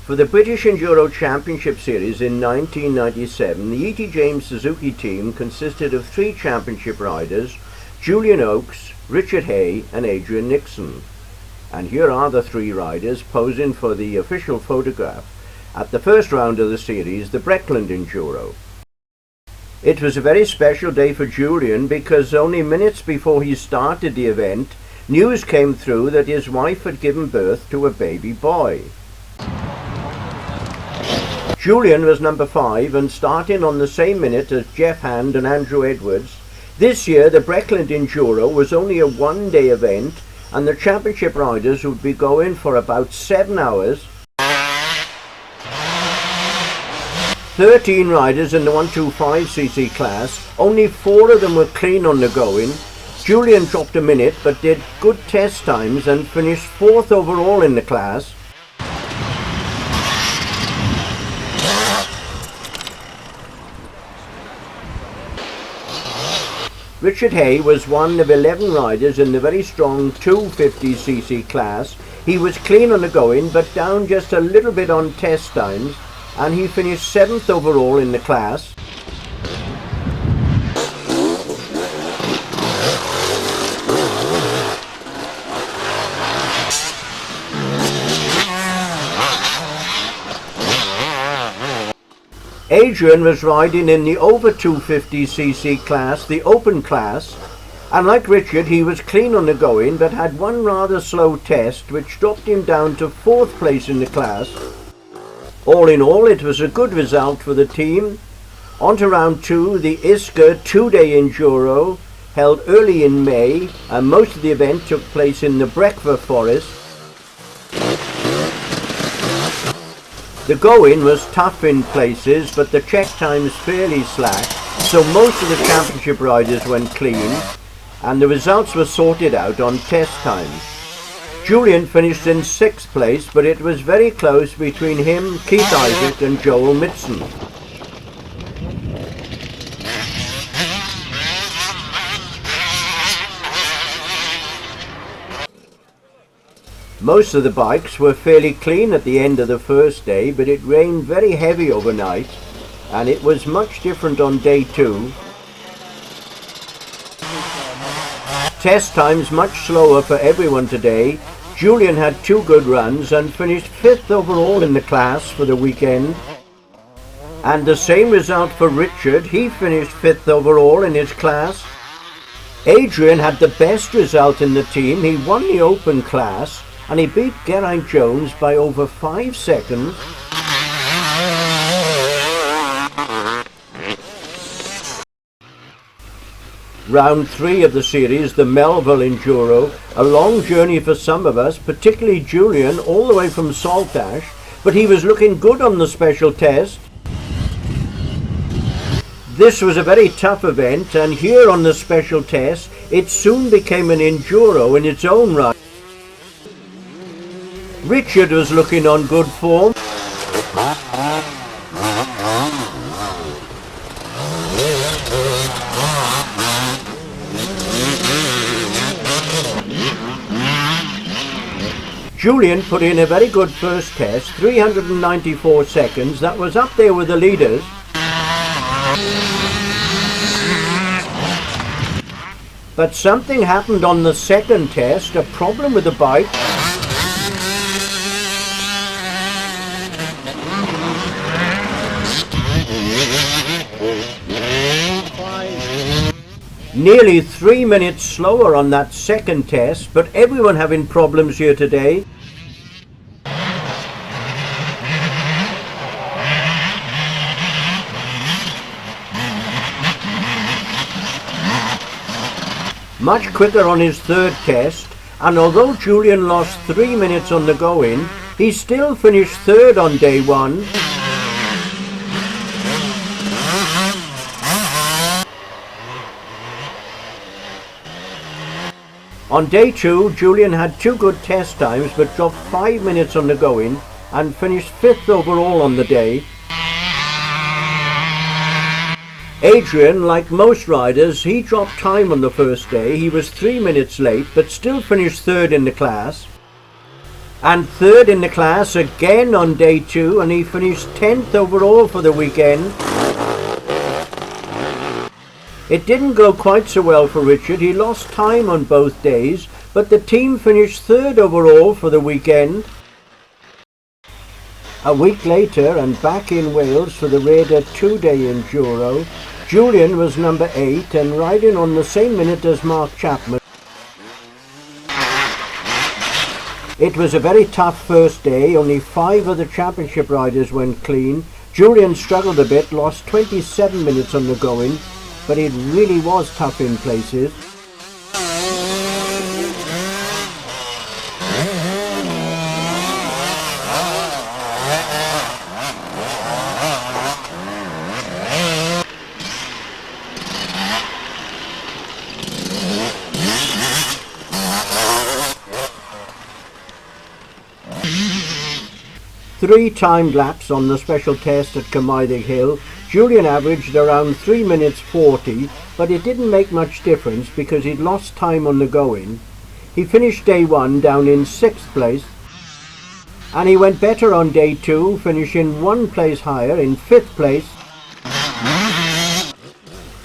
For the British Enduro Championship Series in 1997, the E.T. James Suzuki team consisted of 3 championship riders, Julian Oakes, Richard Hay and Adrian Nixon. And here are the 3 riders posing for the official photograph at the first round of the series, the Breckland Enduro. It was a very special day for Julian because only minutes before he started the event, news came through that his wife had given birth to a baby boy. Julian was number 5 and starting on the same minute as Jeff Hand and Andrew Edwards. This year the Breckland Enduro was only a one-day event and the championship riders would be going for about 7 hours. 13 riders in the 125cc class, only 4 of them were clean on the going. Julian dropped a minute but did good test times and finished 4th overall in the class. Richard Hay was one of 11 riders in the very strong 250cc class. He was clean on the going but down just a little bit on test times and he finished 7th overall in the class. Adrian was riding in the over 250cc class, the open class, and like Richard he was clean on the going but had one rather slow test which dropped him down to 4th place in the class. All in all, it was a good result for the team. On to round 2, the Iske 2-day Enduro held early in May and most of the event took place in the Breckland forest. The going was tough in places, but the check times fairly slack, so most of the championship riders went clean, and the results were sorted out on test times. Julian finished in 6th place, but it was very close between him, Keith Isaac and Joel Mitson. Most of the bikes were fairly clean at the end of the first day, but it rained very heavy overnight and it was much different on day 2. Test times much slower for everyone today. Julian had 2 good runs and finished 5th overall in the class for the weekend. And the same result for Richard, he finished 5th overall in his class. Adrian had the best result in the team, he won the open class and he beat Geraint Jones by over 5 seconds. Round 3 of the series, the Melville Enduro, a long journey for some of us, particularly Julian, all the way from Saltash, but he was looking good on the special test. This was a very tough event, and here on the special test, it soon became an enduro in its own right. Richard was looking on good form. Julian put in a very good first test, 394 seconds, that was up there with the leaders. But something happened on the second test, a problem with the bike. Nearly 3 minutes slower on that second test, but everyone having problems here today. Much quicker on his third test, and although Julian lost 3 minutes on the going, he still finished 3rd on day 1. On day 2, Julian had 2 good test times but dropped 5 minutes on the going and finished 5th overall on the day. Adrian, like most riders, he dropped time on the first day. He was 3 minutes late but still finished 3rd in the class. And third in the class again on day 2, and he finished 10th overall for the weekend. It didn't go quite so well for Richard. He lost time on both days, but the team finished third overall for the weekend. A week later, and back in Wales for the Raider 2-day Enduro, Julian was number 8 and riding on the same minute as Mark Chapman. It was a very tough first day. Only 5 of the championship riders went clean. Julian struggled a bit, lost 27 minutes on the going, but it really was tough in places. Three timed laps on the special test at Carmarthen Hill. Julian averaged around 3 minutes 40, but it didn't make much difference because he'd lost time on the going. He finished day 1 down in 6th place, and he went better on day 2, finishing 1 place higher in 5th place.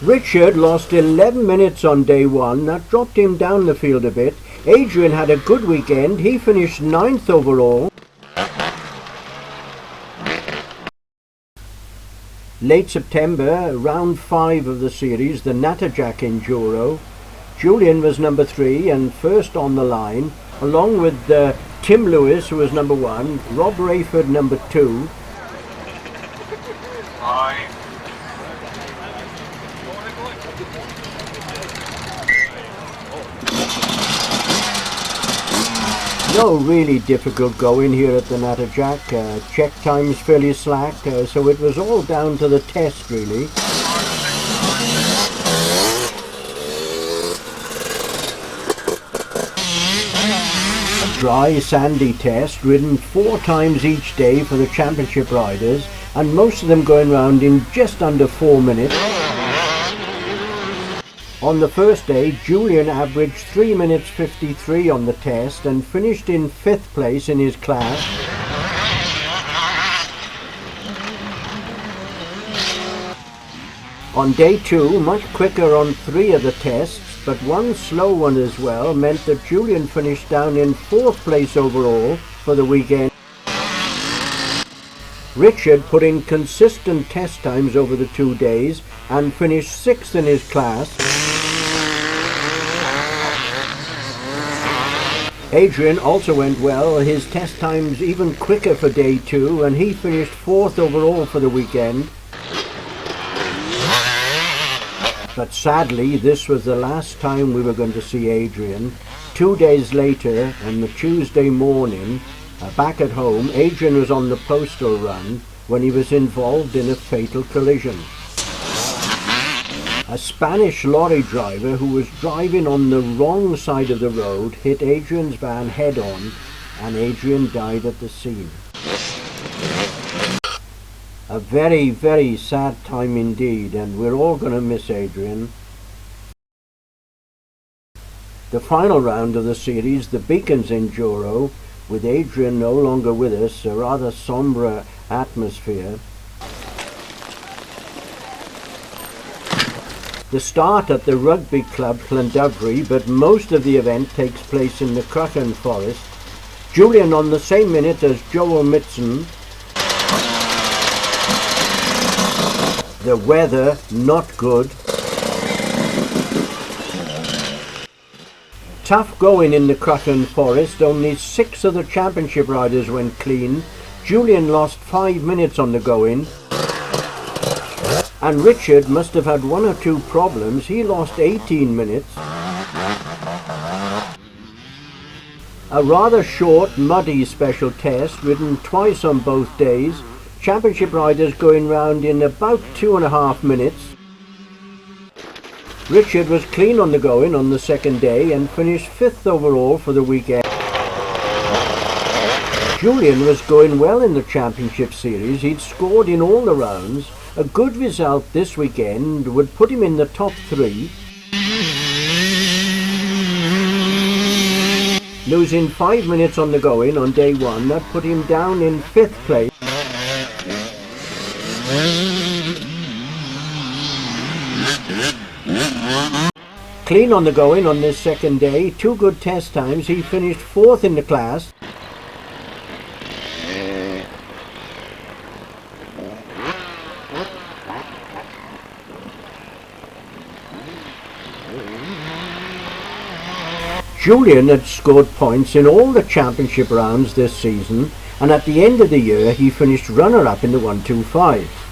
Richard lost 11 minutes on day 1, that dropped him down the field a bit. Adrian had a good weekend, he finished 9th overall. Late September, round 5 of the series, the Natterjack Enduro. Julian was number 3 and first on the line, along with Tim Lewis, who was number 1, Rob Rayford number 2. No really difficult going here at the Natterjack. Check times fairly slack, so it was all down to the test really. A dry, sandy test, ridden 4 times each day for the championship riders, and most of them going round in just under 4 minutes. On the first day, Julian averaged 3 minutes 53 on the test and finished in 5th place in his class. On day 2, much quicker on 3 of the tests, but 1 slow one as well, meant that Julian finished down in 4th place overall for the weekend. Richard put in consistent test times over the 2 days and finished 6th in his class. Adrian also went well, his test times even quicker for day 2, and he finished 4th overall for the weekend. But sadly, this was the last time we were going to see Adrian. 2 days later, on the Tuesday morning, back at home, Adrian was on the postal run when he was involved in a fatal collision. A Spanish lorry driver who was driving on the wrong side of the road hit Adrian's van head-on, and Adrian died at the scene. A very, very sad time indeed, and we're all going to miss Adrian. The final round of the series, the Beacons Enduro, with Adrian no longer with us, a rather sombre atmosphere. The start at the Rugby Club Llandudrey, but most of the event takes place in the Cruachan Forest. Julian on the same minute as Joel Mitson. The weather not good. Tough going in the Cruachan Forest, only 6 of the championship riders went clean. Julian lost 5 minutes on the going. And Richard must have had 1 or 2 problems. He lost 18 minutes. A rather short, muddy special test, ridden twice on both days. Championship riders going round in about 2.5 minutes. Richard was clean on the going on the second day and finished 5th overall for the weekend. Julian was going well in the championship series. He'd scored in all the rounds. A good result this weekend would put him in the top 3. losing 5 minutes on the going on day 1. That put him down in 5th place. Clean on the going on this second day, 2 good test times. He finished 4th in the class. Julian had scored points in all the championship rounds this season, and at the end of the year he finished runner-up in the 125.